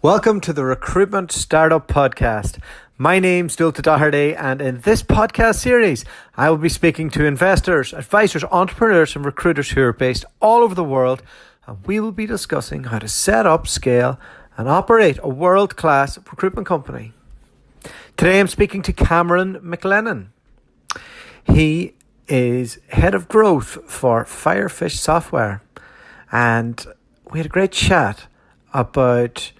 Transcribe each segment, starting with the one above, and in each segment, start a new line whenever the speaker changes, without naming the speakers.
Welcome to the Recruitment Startup Podcast. My name's Dualta, and in this podcast series, I will be speaking to investors, advisors, entrepreneurs, and recruiters who are based all over the world, and we will be discussing how to set up, scale, and operate a world-class recruitment company. Today, I'm speaking to Cameron McLennan. He is head of growth for Firefish Software, and we had a great chat about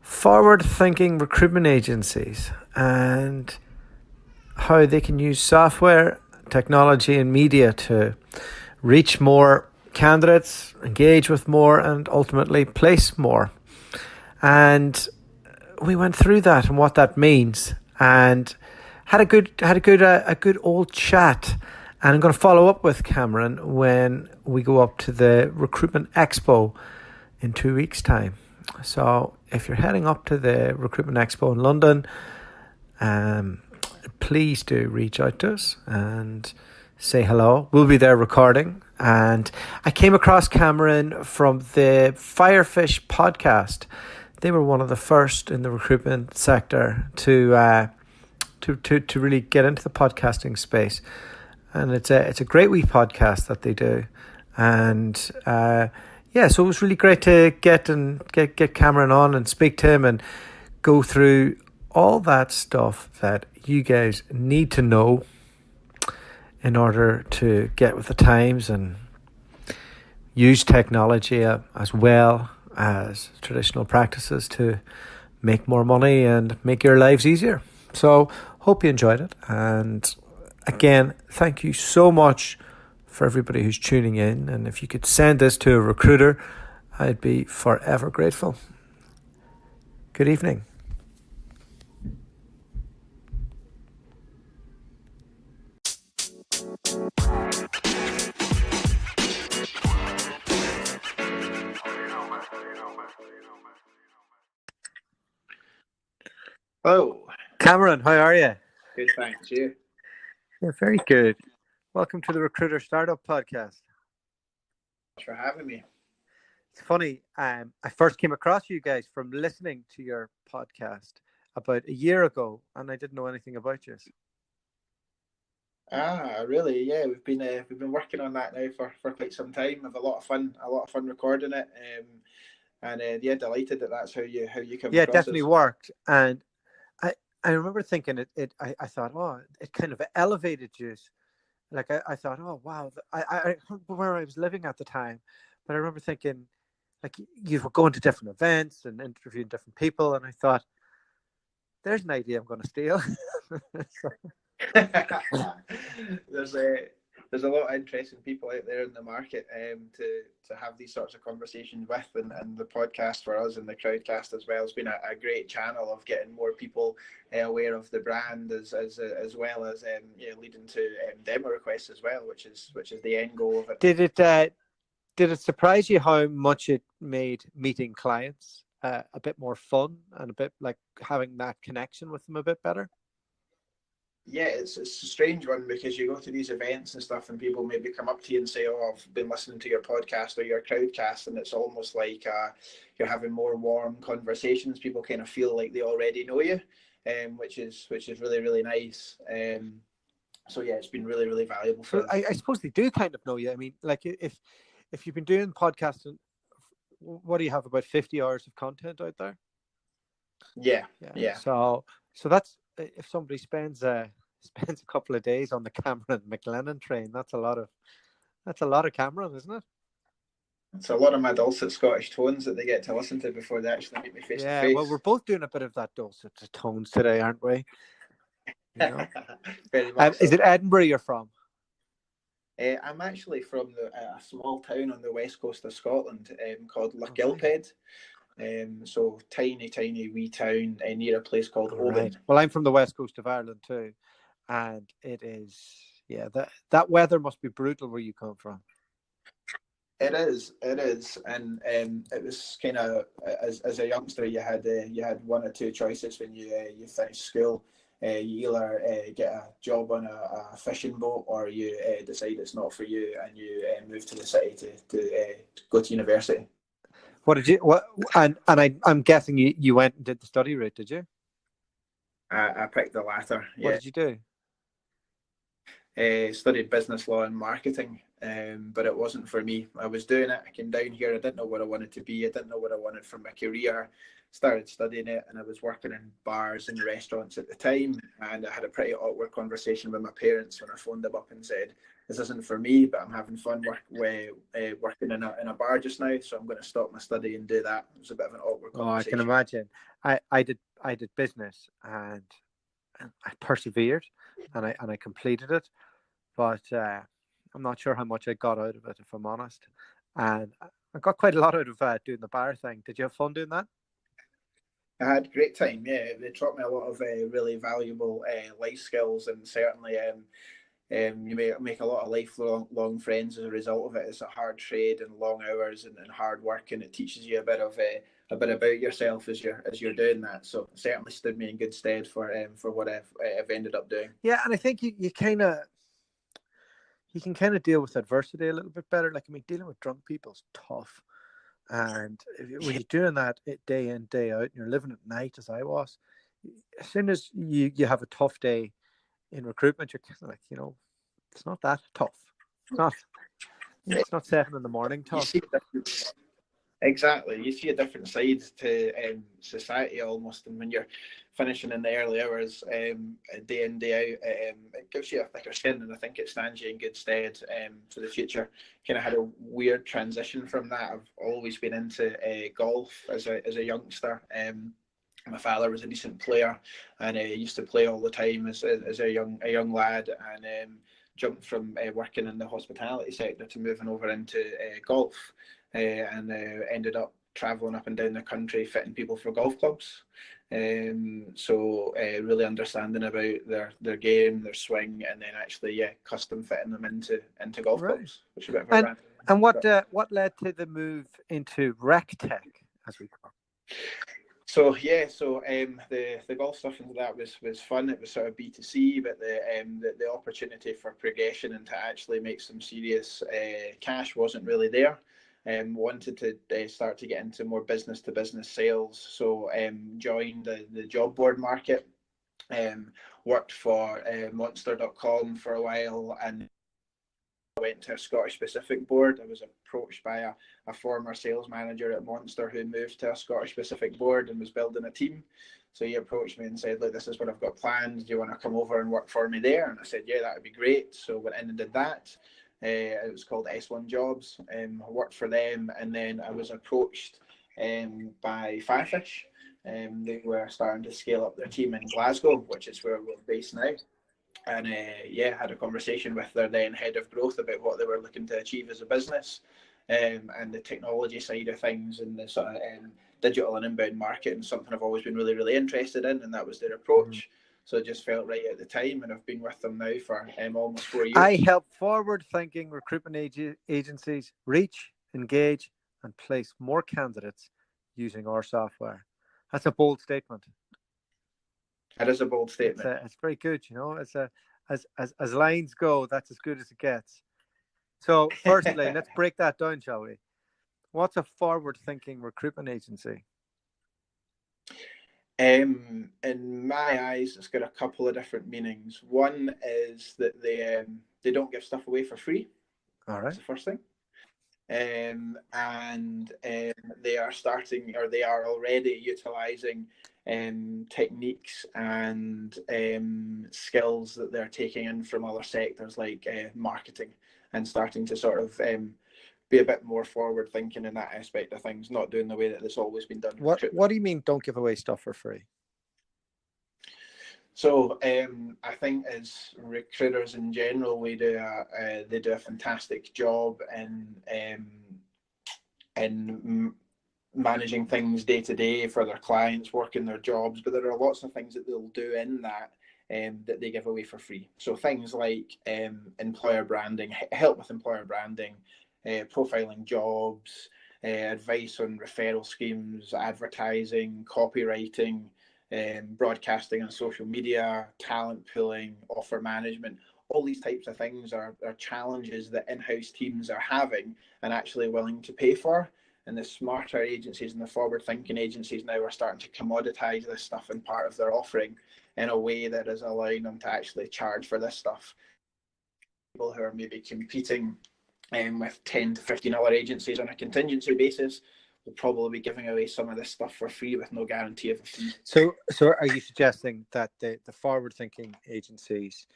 forward-thinking recruitment agencies and how they can use software, technology and media to reach more candidates, engage with more, and ultimately place more. And we went through that and what that means, and had a good old chat. And I'm going to follow up with Cameron when we go up to the Recruitment Expo in 2 weeks' time. So if you're heading up to the Recruitment Expo in London, please do reach out to us and say hello. We'll be there recording. And I came across Cameron from the Firefish podcast. They were one of the first in the recruitment sector to really get into the podcasting space. And it's a great wee podcast that they do. And so it was really great to get Cameron on and speak to him and go through all that stuff that you guys need to know in order to get with the times and use technology as well as traditional practices to make more money and make your lives easier. So hope you enjoyed it. And again, thank you so much for everybody who's tuning in, and if you could send this to a recruiter, I'd be forever grateful. Good evening.
Hello.
Cameron, how are you?
Good, thanks. You?
Yeah, very good. Welcome to the Recruiter Startup Podcast.
Thanks for having me.
It's funny, I first came across you guys from listening to your podcast about a year ago, and I didn't know anything about you.
Really? Yeah, we've been working on that now for quite some time. We've a lot of fun recording it, delighted that that's how you come.
Yeah, it definitely worked, and I remember thinking I thought, oh, it kind of elevated you. Like I thought, oh wow, I remember where I was living at the time, but I remember thinking, like, you were going to different events and interviewing different people, and I thought, there's an idea I'm going to steal.
There's a lot of interesting people out there in the market to have these sorts of conversations with, and the podcast for us and the Crowdcast as well has been a great channel of getting more people aware of the brand as well as leading to demo requests as well, which is the end goal of it.
Did it surprise you how much it made meeting clients a bit more fun and a bit like having that connection with them a bit better?
Yeah, it's a strange one because you go to these events and stuff and people maybe come up to you and say, oh, I've been listening to your podcast or your Crowdcast, and it's almost like you're having more warm conversations. People kind of feel like they already know you, which is really, really nice. So yeah, it's been really, really valuable for them.
I suppose they do kind of know you. I mean, like if you've been doing podcasting, what do you have, about 50 hours of content out there?
Yeah.
So that's, if somebody spends a couple of days on the Cameron McLennan train, that's a lot of Cameron, isn't it?
It's a lot of my dulcet Scottish tones that they get to listen to before they actually meet me face to face.
Yeah, well, we're both doing a bit of that dulcet tones today, aren't we? You know?
Very much so.
Is it Edinburgh you're from?
I'm actually from a small town on the west coast of Scotland called Lochgilphead. So tiny wee town near a place called Oban.
Right. Well, I'm from the west coast of Ireland too, and it is, that weather must be brutal where you come from.
It is, and it was kind of as a youngster you had one or two choices when you finished school. You either get a job on a fishing boat, or you decide it's not for you and you move to the city to go to university.
What did you? What? I'm guessing you went and did the study route, did you?
I picked the latter.
What
Yeah.
did you do?
Studied business law and marketing, but it wasn't for me. I was doing it. I came down here. I didn't know what I wanted to be. I didn't know what I wanted from my career. Started studying it, and I was working in bars and restaurants at the time. And I had a pretty awkward conversation with my parents when I phoned them up and said, "This isn't for me, but I'm having fun working in a bar just now, so I'm going to stop my study and do that." It was a bit of an awkward
Oh, I can
conversation.
imagine. I did business, and I persevered, and I completed it, but I'm not sure how much I got out of it, if I'm honest. And I got quite a lot out of doing the bar thing. Did you have fun doing that?
I had a great time. Yeah, they taught me a lot of really valuable life skills, and certainly you may make a lot of lifelong friends as a result of it. It's a hard trade and long hours and hard work, and it teaches you a bit about yourself as you're doing that. So it certainly stood me in good stead for what I've ended up doing.
Yeah, and I think you can kind of deal with adversity a little bit better. Like, I mean, dealing with drunk people is tough. And when you're doing that day in, day out, and you're living at night, as I was, as soon as you have a tough day in recruitment, you're kind of like, it's not that tough. It's not 7 in the morning
You
tough.
see exactly. You see a different side to society almost, and when you're finishing in the early hours, day in day out, it gives you a thicker skin, and I think it stands you in good stead for the future. Kind of had a weird transition from that. I've always been into golf as a youngster. My father was a decent player, and used to play all the time as a young lad, and jumped from working in the hospitality sector to moving over into golf, and ended up traveling up and down the country fitting people for golf clubs. So really understanding about their game, their swing, and then actually custom fitting them into golf clubs, which is a bit of a random.
And what led to the move into rec tech, as we call it?
So the golf stuff and that was fun. It was sort of B2C, but the opportunity for progression and to actually make some serious cash wasn't really there. Wanted to start to get into more business to business sales, so joined the job board market. Worked for Monster.com for a while, and went to a Scottish Pacific board. I was approached by a former sales manager at Monster who moved to a Scottish Pacific board and was building a team. So he approached me and said, "Look, this is what I've got planned. Do you want to come over and work for me there?" And I said, "Yeah, that would be great." So went in and did that. It was called S1 Jobs. I worked for them, and then I was approached by Firefish. They were starting to scale up their team in Glasgow, which is where we're based now. And had a conversation with their then head of growth about what they were looking to achieve as a business, and the technology side of things, and the sort of digital and inbound marketing, something I've always been really, really interested in, and that was their approach. So it just felt right at the time, and I've been with them now for almost 4 years.
I help forward-thinking recruitment agencies reach, engage, and place more candidates using our software. That's a bold statement.
It is a bold statement.
It's very good, as lines go, that's as good as it gets. So firstly, let's break that down, shall we? What's a forward-thinking recruitment agency?
In my eyes, it's got a couple of different meanings. One is that they don't give stuff away for free.
All right.
That's the first thing. And they are starting, or they are already utilising techniques and skills that they're taking in from other sectors like marketing, and starting to sort of be a bit more forward thinking in that aspect of things, not doing the way that it's always been done.
What do you mean don't give away stuff for free?
So I think as recruiters in general, they do a fantastic job in managing things day to day for their clients, working their jobs. But there are lots of things that they'll do in that that they give away for free. So things like employer branding, help with employer branding, profiling jobs, advice on referral schemes, advertising, copywriting, broadcasting on social media, talent pooling, offer management. All these types of things are challenges that in-house teams are having and actually willing to pay for. And the smarter agencies and the forward-thinking agencies now are starting to commoditize this stuff in part of their offering in a way that is allowing them to actually charge for this stuff. People who are maybe competing with 10 to 15 other agencies on a contingency basis will probably be giving away some of this stuff for free with no guarantee of a fee.
So are you suggesting that the forward-thinking agencies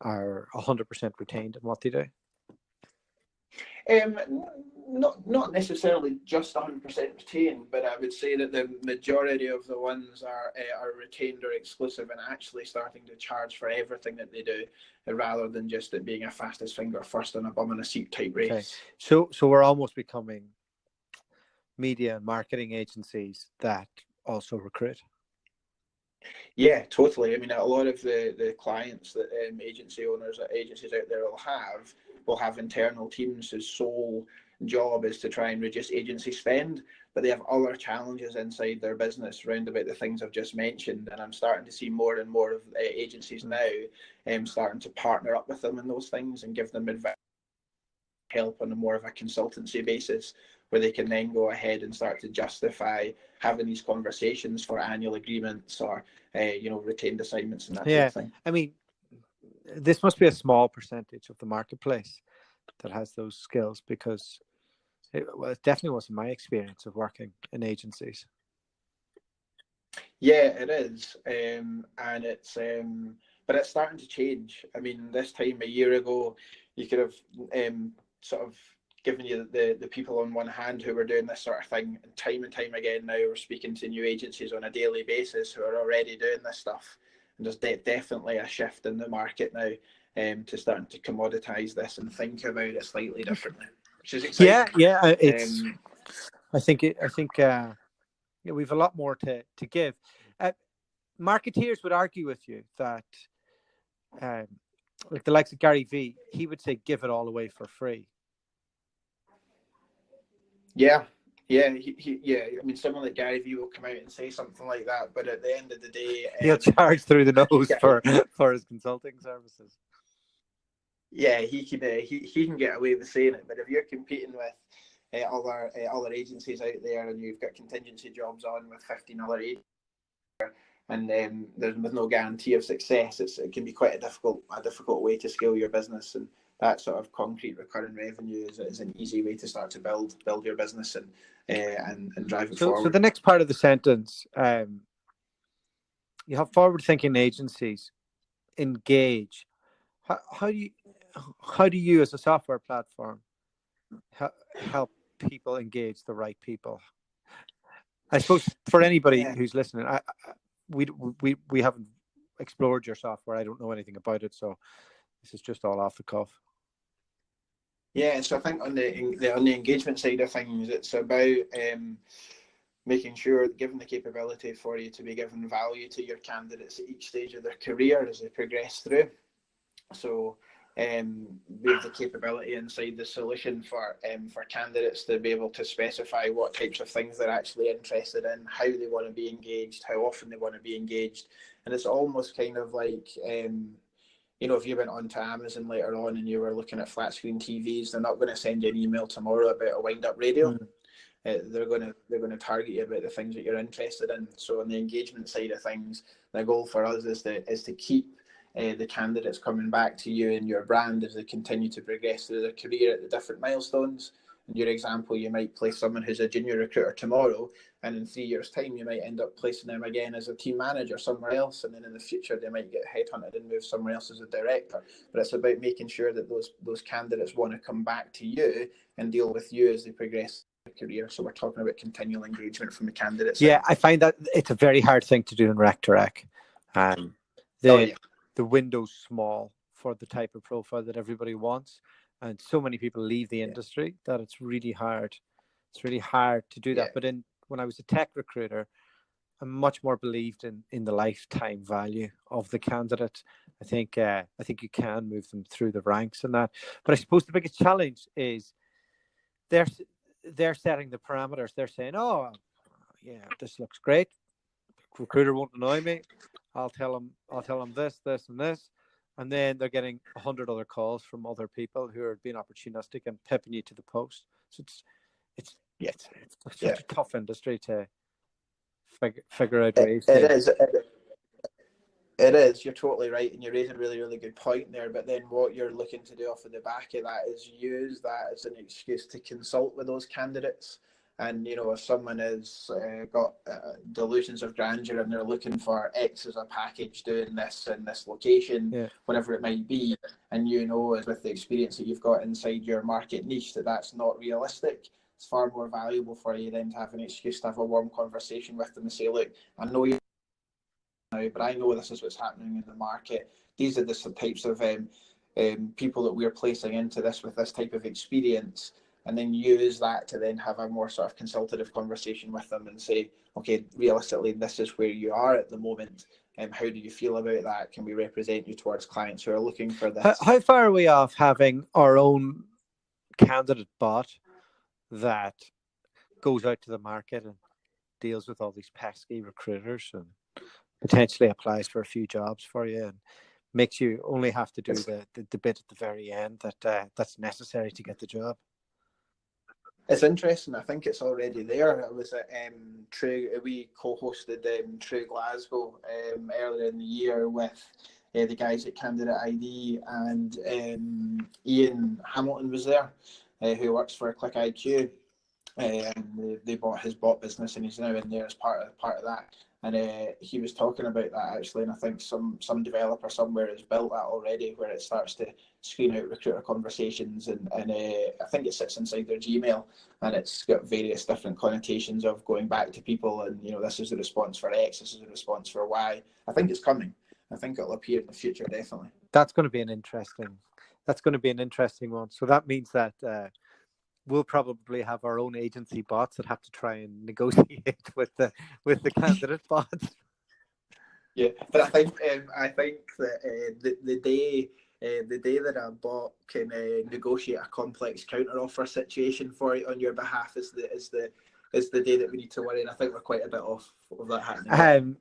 are 100% retained in what they do?
Not necessarily just 100% retained, but I would say that the majority of the ones are retained or exclusive and actually starting to charge for everything that they do, rather than just it being a fastest finger first and a bum in a seat type race.
Okay. So we're almost becoming media and marketing agencies that also recruit.
Yeah, totally. I mean, a lot of the clients that agency owners, agencies out there will have internal teams whose sole job is to try and reduce agency spend, but they have other challenges inside their business around about the things I've just mentioned. And I'm starting to see more and more of agencies now starting to partner up with them in those things and give them advice, help on a more of a consultancy basis, where they can then go ahead and start to justify having these conversations for annual agreements or retained assignments and that sort of thing.
I mean, this must be a small percentage of the marketplace that has those skills, because it definitely wasn't my experience of working in agencies.
Yeah, it is, and it's but it's starting to change. I mean, this time a year ago, you could have sort of given you the people on one hand who were doing this sort of thing, and time again now we're speaking to new agencies on a daily basis who are already doing this stuff. And there's definitely a shift in the market now to starting to commoditize this and think about it slightly differently, which is exciting.
Yeah. It's. I think we've a lot more to give. Marketeers would argue with you that, like the likes of Gary Vee, he would say, "Give it all away for free."
Yeah. I mean, someone like Gary Vee will come out and say something like that, but at the end of the day,
he'll charge through the nose for his consulting services.
Yeah, he can get away with saying it, but if you're competing with other agencies out there and you've got contingency jobs on with 15 other agencies, and there's with no guarantee of success, it can be quite a difficult way to scale your business. And that sort of concrete recurring revenue is an easy way to start to build your business and drive it forward.
So the next part of the sentence, you have forward-thinking agencies engage. How do you as a software platform help people engage the right people? I suppose for anybody who's listening, we haven't explored your software. I don't know anything about it, so this is just all off the cuff.
Yeah, so I think on the engagement side of things, it's about making sure, given the capability for you to be giving value to your candidates at each stage of their career as they progress through. So we have the capability inside the solution for candidates to be able to specify what types of things they're actually interested in, how they want to be engaged, how often they want to be engaged. And it's almost kind of like, if you went onto Amazon later on and you were looking at flat screen TVs, they're not going to send you an email tomorrow about a wind-up radio. They're going to target you about the things that you're interested in. So on the engagement side of things, the goal for us is to keep the candidates coming back to you and your brand as they continue to progress through their career at the different milestones. In your example, you might place someone who's a junior recruiter tomorrow, and in 3 years' time, you might end up placing them again as a team manager somewhere else, and then in the future, they might get headhunted and move somewhere else as a director. But it's about making sure that those candidates want to come back to you and deal with you as they progress their career. So we're talking about continual engagement from the candidates.
Yeah, I find that it's a very hard thing to do in rec to rec. The window's small for the type of profile that everybody wants, and so many people leave the industry that it's really hard. It's really hard to do that. But when I was a tech recruiter, I much more believed in the lifetime value of the candidate. I think you can move them through the ranks and that. But I suppose the biggest challenge is they're setting the parameters. They're saying, "Oh, yeah, this looks great. The recruiter won't annoy me. I'll tell them this, and this," and then they're getting 100 other calls from other people who are being opportunistic and pipping you to the post. So Yes, it's
Yeah,
such a tough industry to figure out
it,
ways
it
to.
is. It is. You're totally right, and you raise a really, really good point there. But then, what you're looking to do off of the back of that is use that as an excuse to consult with those candidates. And if someone has got delusions of grandeur and they're looking for X as a package doing this in this location,
Yeah.
whatever it might be, and as with the experience that you've got inside your market niche, that's not realistic. It's far more valuable for you then to have an excuse to have a warm conversation with them and say, look, I know you now, but I know this is what's happening in the market. These are the types of people that we're placing into this with this type of experience, and then use that to then have a more sort of consultative conversation with them and say, okay, realistically, this is where you are at the moment. How do you feel about that? Can we represent you towards clients who are looking for this?
How far are we off having our own candidate bot that goes out to the market and deals with all these pesky recruiters and potentially applies for a few jobs for you and makes you only have to do the bit at the very end that's necessary to get the job?
It's interesting. I think it's already there. It was at True. We co-hosted True Glasgow earlier in the year with the guys at Candidate ID, and Ian Hamilton was there, who works for Click IQ. They bought his bot business, and he's now in there as part of that. And he was talking about that actually, and I think some developer somewhere has built that already, where it starts to screen out recruiter conversations, and I think it sits inside their Gmail, and it's got various different connotations of going back to people, and this is the response for X, this is the response for Y. I think it's coming. I think it'll appear in the future, definitely.
That's going to be an interesting one. So that means that we'll probably have our own agency bots that have to try and negotiate with the candidate bots.
Yeah, but I think that the day that a bot can negotiate a complex counter offer situation for you on your behalf is the day that we need to worry. And I think we're quite a bit off of that happening.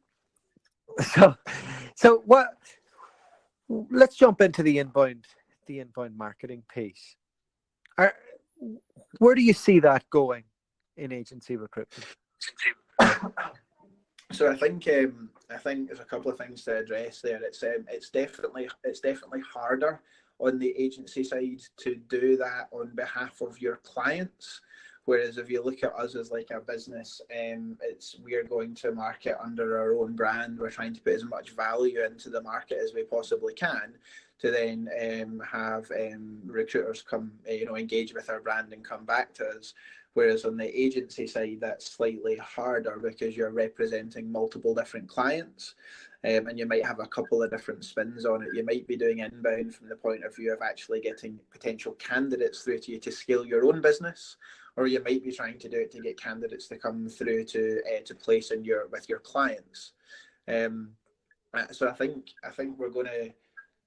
So what? Let's jump into the inbound marketing piece. Where do you see that going in agency recruitment?
So I think there's a couple of things to address there. It's definitely harder on the agency side to do that on behalf of your clients. Whereas if you look at us as like a business, we are going to market under our own brand. We're trying to put as much value into the market as we possibly can, to then have recruiters come, engage with our brand and come back to us. Whereas on the agency side, that's slightly harder because you're representing multiple different clients, and you might have a couple of different spins on it. You might be doing inbound from the point of view of actually getting potential candidates through to you to scale your own business, or you might be trying to do it to get candidates to come through to place in with your clients. So I think we're going to,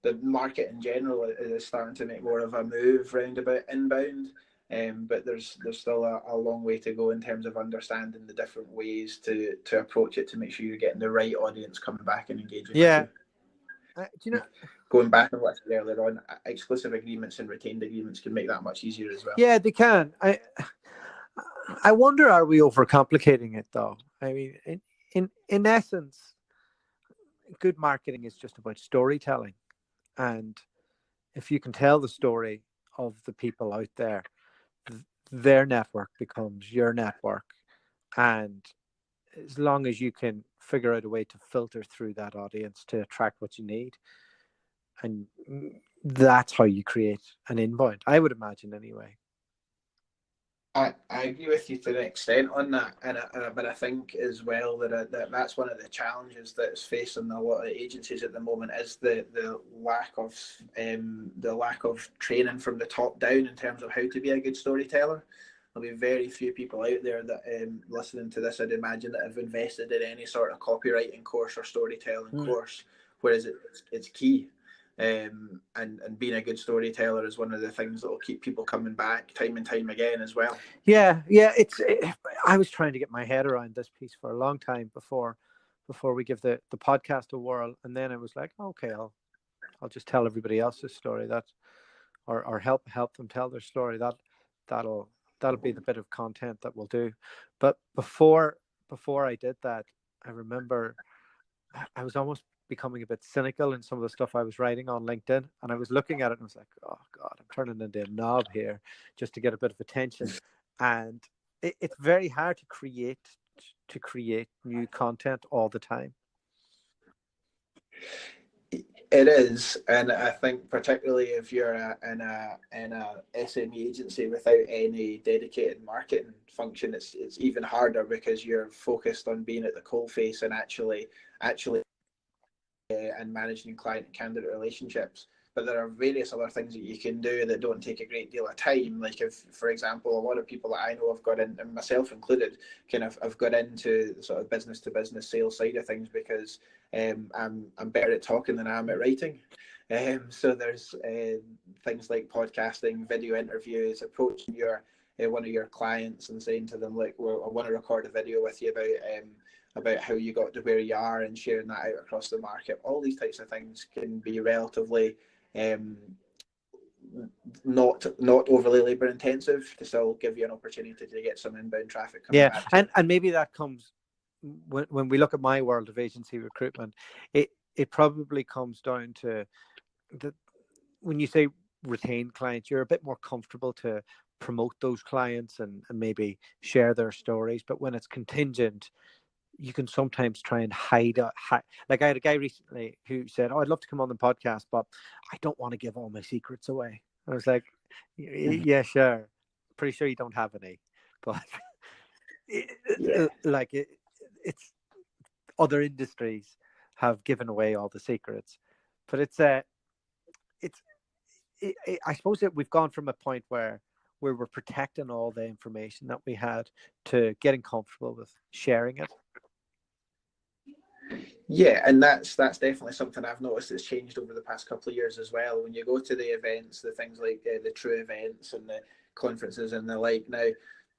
the market in general is starting to make more of a move round about inbound. But there's still a long way to go in terms of understanding the different ways to approach it to make sure you're getting the right audience coming back and engaging with you.
Do you know?
Going back on what I said earlier on, exclusive agreements and retained agreements can make that much easier as well.
Yeah, they can. I wonder, are we overcomplicating it though? I mean, in essence, good marketing is just about storytelling, and if you can tell the story of the people out there, their network becomes your network, and as long as you can figure out a way to filter through that audience to attract what you need, and that's how you create an inbound, I would imagine anyway.
I agree with you to an extent on that, but I think as well that's one of the challenges that's facing a lot of agencies at the moment is the lack of training from the top down in terms of how to be a good storyteller. There'll be very few people out there that listening to this, I'd imagine, that have invested in any sort of copywriting course or storytelling course, whereas it's key. And being a good storyteller is one of the things that will keep people coming back time and time again as well.
Yeah. I was trying to get my head around this piece for a long time before we give the podcast a whirl, and then I was like, okay, I'll just tell everybody else's story, that or help them tell their story. That'll that'll be the bit of content that we'll do. But before I did that, I remember I was almost becoming a bit cynical in some of the stuff I was writing on LinkedIn, and I was looking at it and I was like, oh God, I'm turning into a knob here just to get a bit of attention. And it's very hard to create new content all the time.
It is, and I think particularly if you're in a SME agency without any dedicated marketing function, it's even harder because you're focused on being at the coalface and actually and managing client and candidate relationships. But there are various other things that you can do that don't take a great deal of time. Like if, for example, a lot of people that I know have got in, and myself included, kind of have got into the sort of business to business sales side of things because I'm better at talking than I am at writing. So there's things like podcasting, video interviews, approaching your one of your clients and saying to them, like, well, I want to record a video with you about how you got to where you are and sharing that out across the market. All these types of things can be relatively not overly labor intensive to still give you an opportunity to get some inbound traffic coming back to
and maybe that comes when we look at my world of agency recruitment, it probably comes down to when you say retain clients, you're a bit more comfortable to promote those clients and maybe share their stories. But when it's contingent, you can sometimes try and hide. Like I had a guy recently who said, "Oh, I'd love to come on the podcast, but I don't want to give all my secrets away." I was like, "Yeah, sure. Pretty sure you don't have any, but it's other industries have given away all the secrets, but I suppose that we've gone from a point where we're protecting all the information that we had to getting comfortable with sharing it."
Yeah, and that's definitely something I've noticed that's changed over the past couple of years as well. When you go to the events, the things like the true events and the conferences and the like, now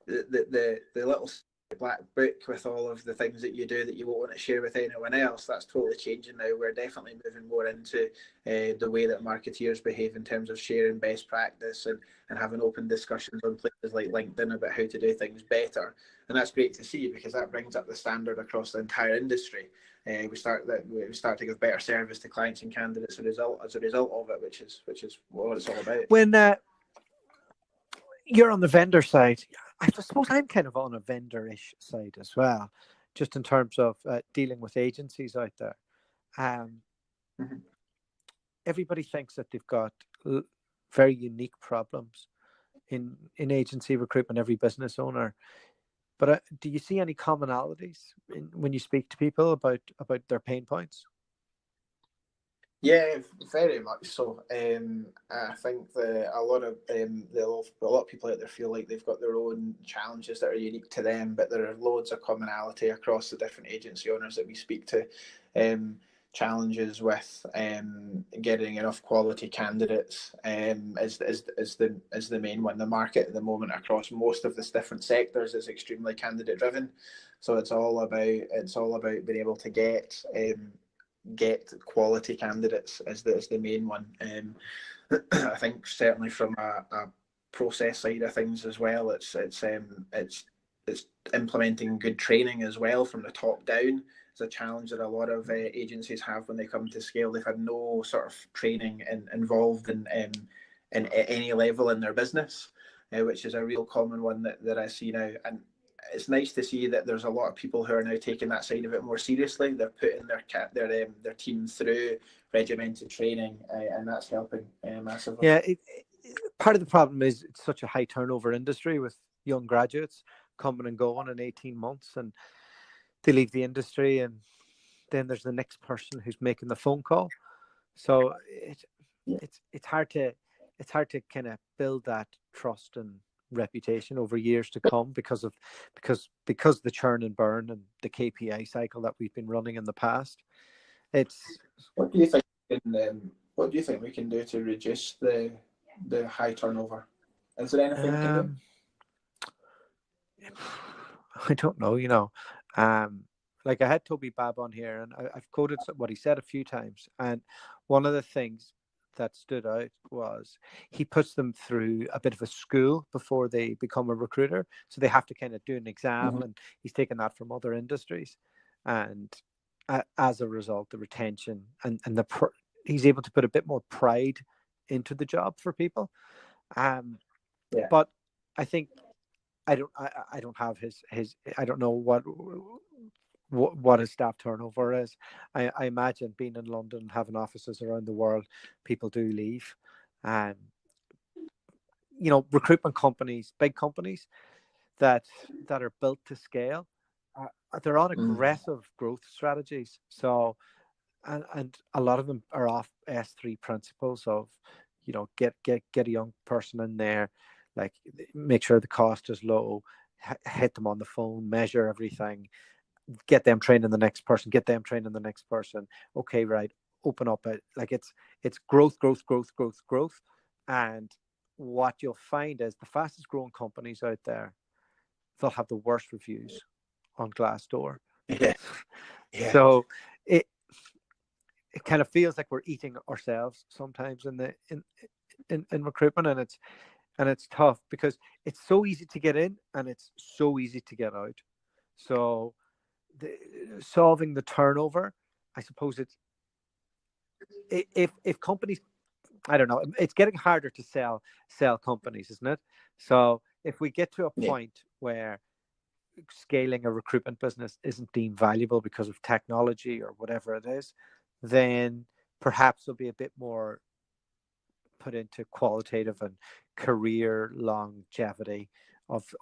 the little black book with all of the things that you do that you won't want to share with anyone else, that's totally changing now. We're definitely moving more into the way that marketeers behave in terms of sharing best practice and having open discussions on places like LinkedIn about how to do things better. And that's great to see because that brings up the standard across the entire industry. We start to give better service to clients and candidates as a result of it, which is what it's all about.
When you're on the vendor side, I suppose I'm kind of on a vendor-ish side as well, just in terms of dealing with agencies out there. Everybody thinks that they've got very unique problems in agency recruitment, every business owner. But do you see any commonalities when you speak to people about their pain points?
Yeah, very much so. I think that a lot of people out there feel like they've got their own challenges that are unique to them, but there are loads of commonality across the different agency owners that we speak to. Challenges with getting enough quality candidates is the main one. The market at the moment across most of the different sectors is extremely candidate driven, so it's all about being able to get quality candidates as the main one. I think certainly from a process side of things as well, it's implementing good training as well from the top down. It's a challenge that a lot of agencies have when they come to scale. They've had no sort of training involved in any level in their business, which is a real common one that I see now. And it's nice to see that there's a lot of people who are now taking that side of it more seriously. They're putting their team through regimented training, and that's helping massively.
Yeah, part of the problem is it's such a high turnover industry with young graduates coming and going in 18 months, and they leave the industry, and then there's the next person who's making the phone call. So it's hard to kind of build that trust and reputation over years to come because the churn and burn and the KPI cycle that we've been running in the past.
What do you think? What do you think we can do to reduce the high turnover? Is there anything we can do?
I don't know. Like I had Toby Babb on here, and I've quoted what he said a few times. And one of the things that stood out was he puts them through a bit of a school before they become a recruiter. So they have to kind of do an exam, and he's taken that from other industries. And as a result, the retention and he's able to put a bit more pride into the job for people. But I think I don't have his I don't know what his staff turnover is. I imagine being in London, having offices around the world, people do leave. Recruitment companies, big companies that are built to scale, they're on aggressive growth strategies. So, and a lot of them are off S3 principles of, get a young person in there, like make sure the cost is low, hit them on the phone, measure everything, get them training the next person, get them training the next person. Okay, right. Open up it. Like it's growth. And what you'll find is the fastest growing companies out there, they'll have the worst reviews on Glassdoor.
Yeah.
So it kind of feels like we're eating ourselves sometimes in recruitment, and it's tough because it's so easy to get in and it's so easy to get out. So solving the turnover, I suppose if companies, I don't know, it's getting harder to sell companies, isn't it? So if we get to a point where scaling a recruitment business isn't deemed valuable because of technology or whatever it is, then perhaps there'll be a bit more put into qualitative and career longevity of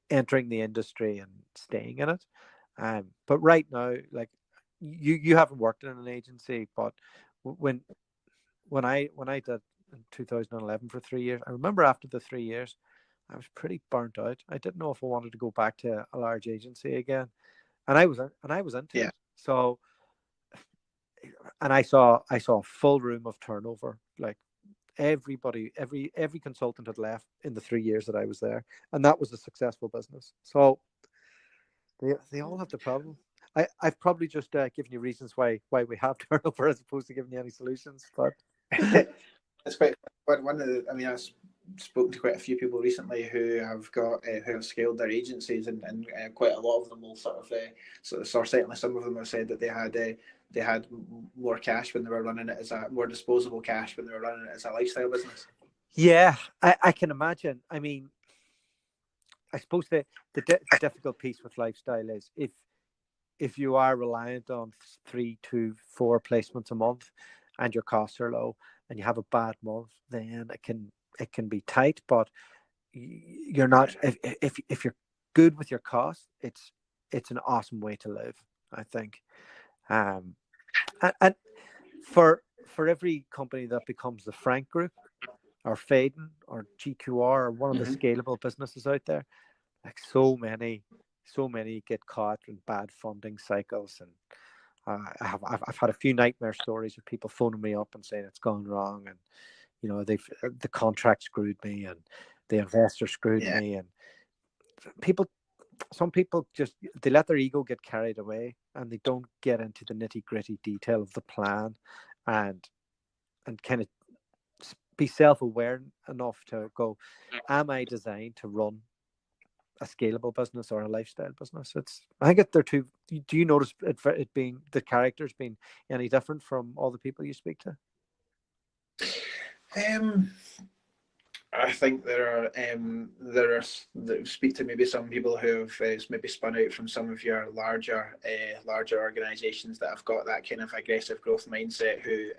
entering the industry and staying in it. But right now, like you haven't worked in an agency, but when I did in 2011 for 3 years, I remember after the 3 years, I was pretty burnt out. I didn't know if I wanted to go back to a large agency again, and I was into it. So, and I saw a full room of turnover. Like everybody, every consultant had left in the 3 years that I was there, and that was a successful business. So they all have the problem. I've probably just given you reasons why we have turnover as opposed to giving you any solutions. But
that's quite one of the. I mean, I've spoken to quite a few people recently who have scaled their agencies, and quite a lot of them will certainly some of them have said that they had more cash when they were running it as more disposable cash when they were running it as a lifestyle business.
Yeah, I can imagine. I mean, I suppose the difficult piece with lifestyle is if you are reliant on 3 to 4 placements a month and your costs are low and you have a bad month, then it can be tight. But you're not, if you're good with your costs, it's an awesome way to live, I think. And for every company that becomes the Frank Group or Faden or GQR or one of the scalable businesses out there, like so many get caught in bad funding cycles. And I've had a few nightmare stories of people phoning me up and saying it's gone wrong, and the contract screwed me and the investor screwed me, and some people just, they let their ego get carried away and they don't get into the nitty-gritty detail of the plan and kind of be self-aware enough to go, am I designed to run a scalable business or a lifestyle business? I think they're two. Do you notice it being the characters being any different from all the people you speak to?
I think there are speak to maybe some people who have maybe spun out from some of your larger organisations that have got that kind of aggressive growth mindset, who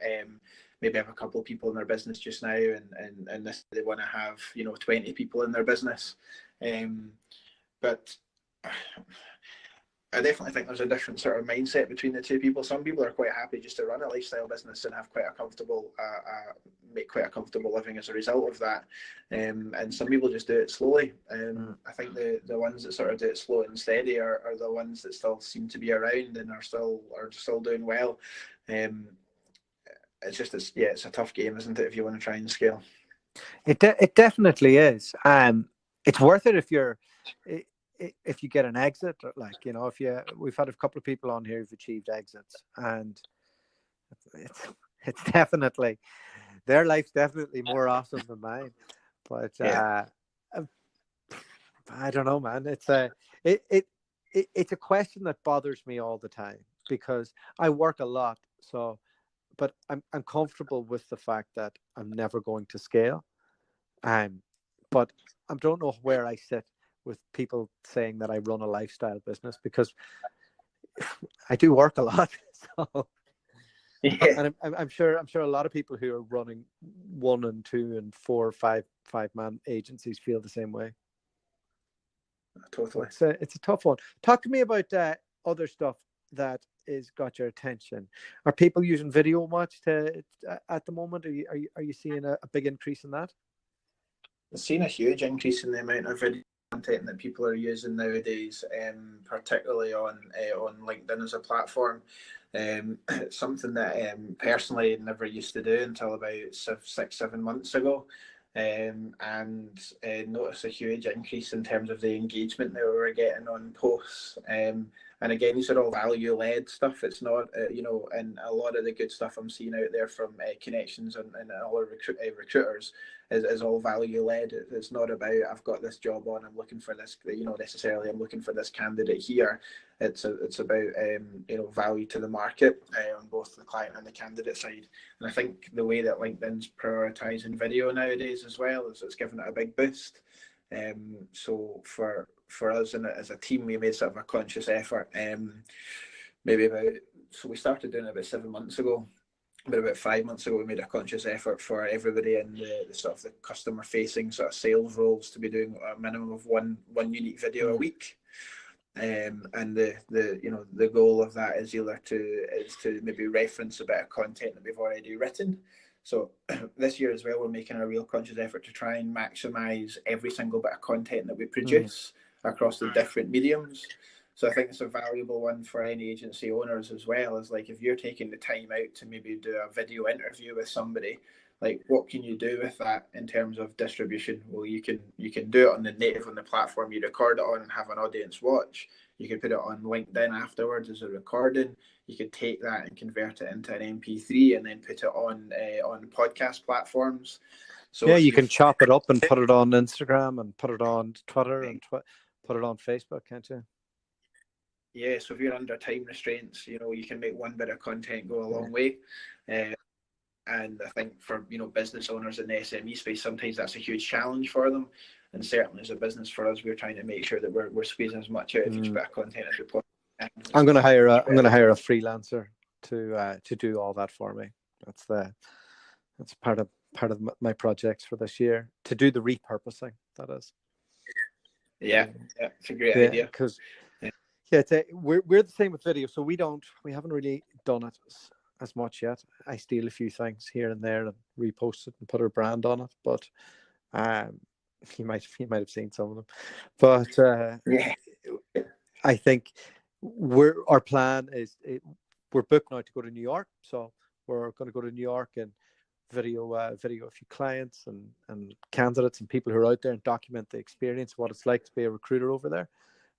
maybe have a couple of people in their business just now, and they want to have 20 people in their business, but I definitely think there's a different sort of mindset between the two people. Some people are quite happy just to run a lifestyle business and have quite a comfortable, make quite a comfortable living as a result of that. And some people just do it slowly. I think the ones that sort of do it slow and steady are the ones that still seem to be around and are still doing well. It's a tough game, isn't it, if you want to try and scale?
It definitely is. It's worth it if you get an exit, like, we've had a couple of people on here who've achieved exits, and it's definitely their life's definitely more awesome than mine. But I don't know, man. It's a question that bothers me all the time because I work a lot. So, but I'm comfortable with the fact that I'm never going to scale. But I don't know where I sit with people saying that I run a lifestyle business because I do work a lot. So, and I'm sure a lot of people who are running 1 and 2 and 4 or 5 man agencies feel the same way.
Totally.
It's a tough one. Talk to me about other stuff that is got your attention. Are people using video much at the moment? Are you seeing a big increase in that?
I've seen a huge increase in the amount of video content that people are using nowadays, particularly on LinkedIn as a platform. It's something that personally never used to do until about 6-7 months ago. And notice a huge increase in terms of the engagement that we were getting on posts. And again, these are all value-led stuff. It's not, and a lot of the good stuff I'm seeing out there from connections and other recruiters is all value-led. It's not about, I've got this job on, I'm looking for this, necessarily I'm looking for this candidate here. It's about, value to the market on both the client and the candidate side. And I think the way that LinkedIn's prioritizing video nowadays as well is it's given it a big boost. So for us and as a team, we made sort of a conscious effort. So we started doing it about 7 months ago. But about 5 months ago, we made a conscious effort for everybody in the sort of the customer-facing sort of sales roles to be doing a minimum of one unique video a week. And the goal of that is either to maybe reference a bit of content that we've already written. So this year as well, we're making a real conscious effort to try and maximize every single bit of content that we produce across the different mediums. So I think it's a valuable one for any agency owners as well, is like if you're taking the time out to maybe do a video interview with somebody, like what can you do with that in terms of distribution? Well, you can do it on the platform you record it on and have an audience watch. You could put it on LinkedIn afterwards as a recording. You could take that and convert it into an MP3 and then put it on podcast platforms. So
yeah, you can chop it up and put it on Instagram and put it on Twitter and put it on Facebook, can't you?
Yeah, so if you're under time restraints, you can make one bit of content go a long way. And I think for, business owners in the SME space, sometimes that's a huge challenge for them. And certainly as a business for us, we're trying to make sure that we're squeezing as much out of each bit of content as we possibly can.
I'm going to hire a freelancer to do all that for me. That's part of my projects for this year, to do the repurposing, that is.
Yeah, it's a great idea.
Because we're the same with video, so we haven't really done it as much yet. I steal a few things here and there and repost it and put our brand on it, but you might have seen some of them. But I think our plan is we're booked now to go to New York, so we're going to go to New York and video a few clients and candidates and people who are out there and document the experience, what it's like to be a recruiter over there.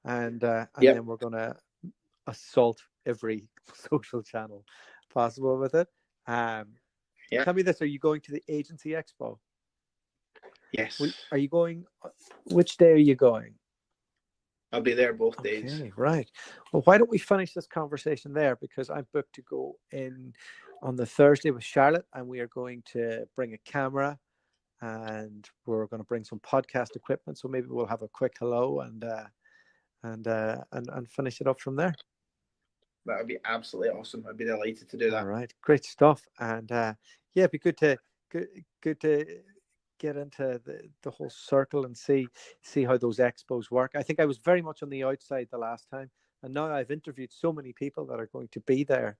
And then we're going to assault every social channel possible with it. Tell me this, are you going to the Agency Expo?
Yes.
Are you going? Which day are you going?
I'll be there both days.
Right. Well, why don't we finish this conversation there, because I'm booked to go in on the Thursday with Charlotte, and we are going to bring a camera and we're going to bring some podcast equipment. So maybe we'll have a quick hello and finish it up from there.
That would be absolutely awesome. I'd be delighted to do that.
All right, great stuff. And it'd be good to get into the whole circle and see how those expos work. I think I was very much on the outside the last time, and now I've interviewed so many people that are going to be there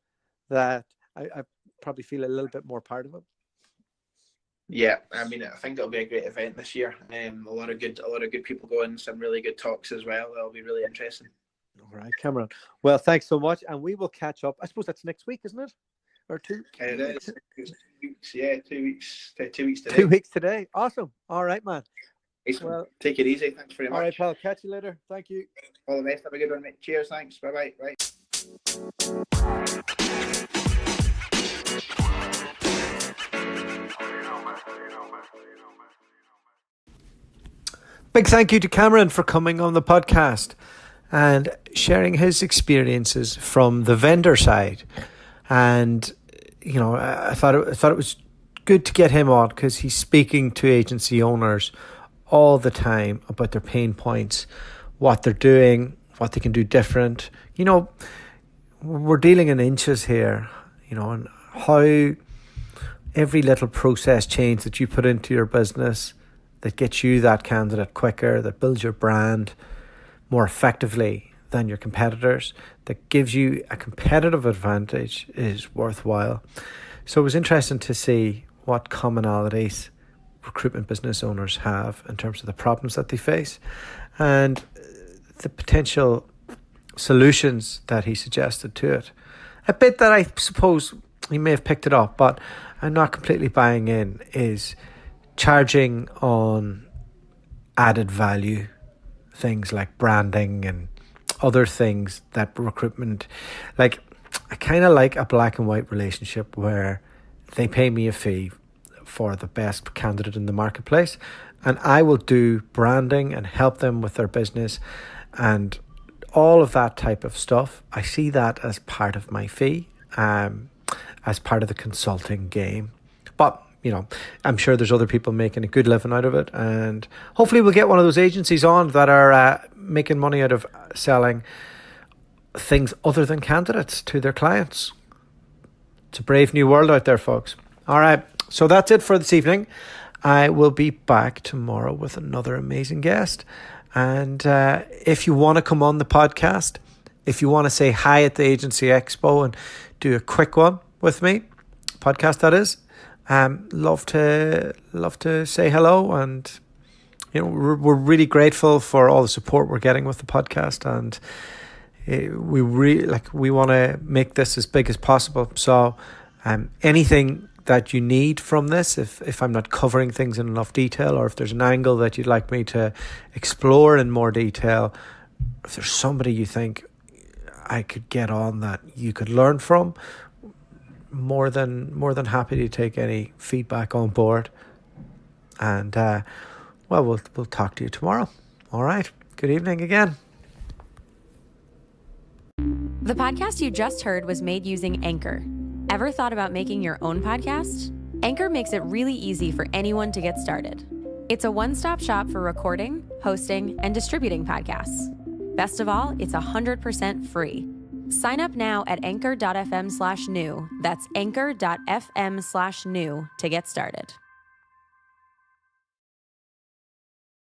that I probably feel a little bit more part of it.
Yeah, I think it'll be a great event this year. A lot of good people going, some really good talks as well. That'll be really interesting.
All right, Cameron. Well, thanks so much, and we will catch up. I suppose that's next week, isn't it? Or 2?
It is. It's 2 weeks. Yeah, 2 weeks. 2 weeks today.
2 weeks today. Awesome. All right, man.
Well, take it easy. Thanks very much.
All right, pal. Catch you later. Thank you.
All the best. Have a good one, mate. Cheers. Thanks. Bye-bye. Bye.
Big thank you to Cameron for coming on the podcast and sharing his experiences from the vendor side. And, you know, I thought it was good to get him on because he's speaking to agency owners all the time about their pain points, what they're doing, what they can do different. You know, we're dealing in inches here, you know, and how every little process change that you put into your business that gets you that candidate quicker, that builds your brand more effectively than your competitors, that gives you a competitive advantage is worthwhile. So it was interesting to see what commonalities recruitment business owners have in terms of the problems that they face and the potential solutions that he suggested to it. A bit that I suppose he may have picked it up, but I'm not completely buying in, is charging on added value, things like branding and other things that recruitment, like I kind of like a black and white relationship where they pay me a fee for the best candidate in the marketplace and I will do branding and help them with their business and all of that type of stuff. I see that as part of my fee, as part of the consulting game. But you know, I'm sure there's other people making a good living out of it, and hopefully we'll get one of those agencies on that are making money out of selling things other than candidates to their clients. It's a brave new world out there, folks. All right, so that's it for this evening. I will be back tomorrow with another amazing guest. And if you want to come on the podcast, if you want to say hi at the Agency Expo and do a quick one with me, podcast that is, love to say hello. And you know, we're really grateful for all the support we're getting with the podcast, and we want to make this as big as possible. So anything that you need from this, if I'm not covering things in enough detail, or if there's an angle that you'd like me to explore in more detail, if there's somebody you think I could get on that you could learn from, more than happy to take any feedback on board. And we'll talk to you tomorrow. All right, good evening again.
The podcast you just heard was made using Anchor. Ever thought about making your own podcast? Anchor makes it really easy for anyone to get started. It's a one-stop shop for recording, hosting, and distributing podcasts. Best of all, it's 100% free. Sign up now at anchor.fm/new. That's anchor.fm/new to get started.